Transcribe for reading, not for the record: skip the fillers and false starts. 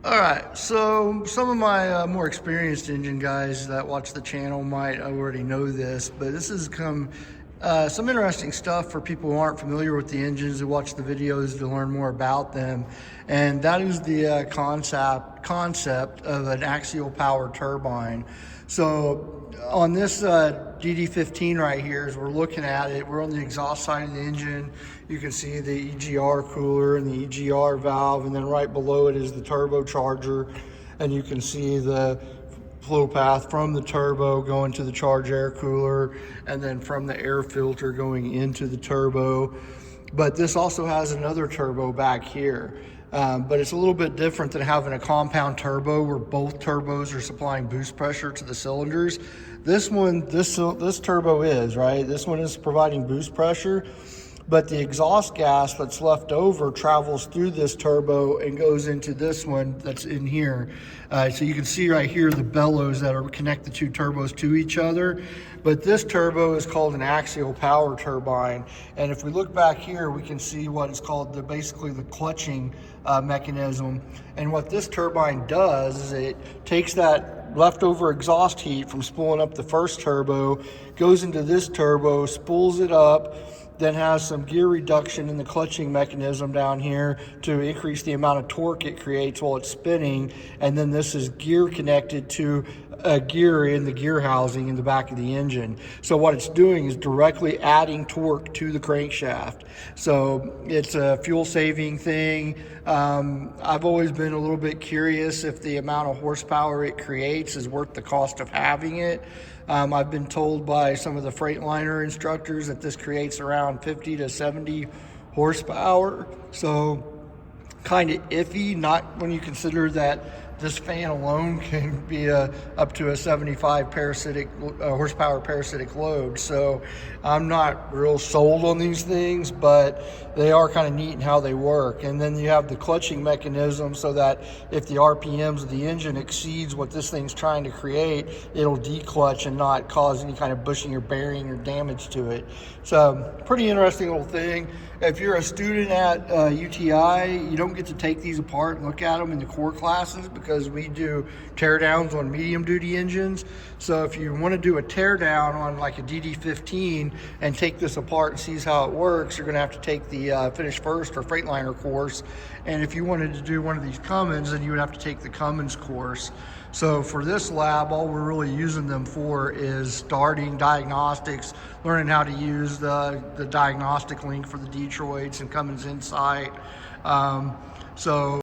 All right, so some of my more experienced engine guys that watch the channel might already know this, but this has some interesting stuff for people who aren't familiar with the engines, who watch the videos to learn more about them. And that is the concept of an axial power turbine. So on this DD15 right here, as we're looking at it, we're on the exhaust side of the engine. You can see the EGR cooler and the EGR valve, and then right below it is the turbocharger, and you can see the flow path from the turbo going to the charge air cooler, and then from the air filter going into the turbo. But this also has another turbo back here. But it's a little bit different than having a compound turbo where both turbos are supplying boost pressure to the cylinders. This turbo is, right? This one is providing boost pressure, but the exhaust gas that's left over travels through this turbo and goes into this one that's in here. So you can see right here the bellows that connect the two turbos to each other. But this turbo is called an axial power turbine. And if we look back here, we can see what is called basically the clutching mechanism. And what this turbine does is it takes that leftover exhaust heat from spooling up the first turbo, goes into this turbo, spools it up, then has some gear reduction in the clutching mechanism down here to increase the amount of torque it creates while it's spinning. And then this is gear connected to a gear in the gear housing in the back of the engine. So what it's doing is directly adding torque to the crankshaft. So it's a fuel saving thing. I've always been a little bit curious if the amount of horsepower it creates is worth the cost of having it. I've been told by some of the Freightliner instructors that this creates around 50 to 70 horsepower. So kind of iffy, not when you consider that this fan alone can be up to a 75 horsepower parasitic load. So I'm not real sold on these things, but they are kind of neat in how they work. And then you have the clutching mechanism so that if the RPMs of the engine exceeds what this thing's trying to create, it'll declutch and not cause any kind of bushing or bearing or damage to it. So pretty interesting little thing. If you're a student at UTI, you don't get to take these apart and look at them in the core classes because we do teardowns on medium duty engines. So if you want to do a teardown on like a DD15 and take this apart and see how it works, you're going to have to take the Finish First or Freightliner course. And if you wanted to do one of these Cummins, then you would have to take the Cummins course. So for this lab, all we're really using them for is starting diagnostics, learning how to use the diagnostic link for the Detroits and Cummins Insight. So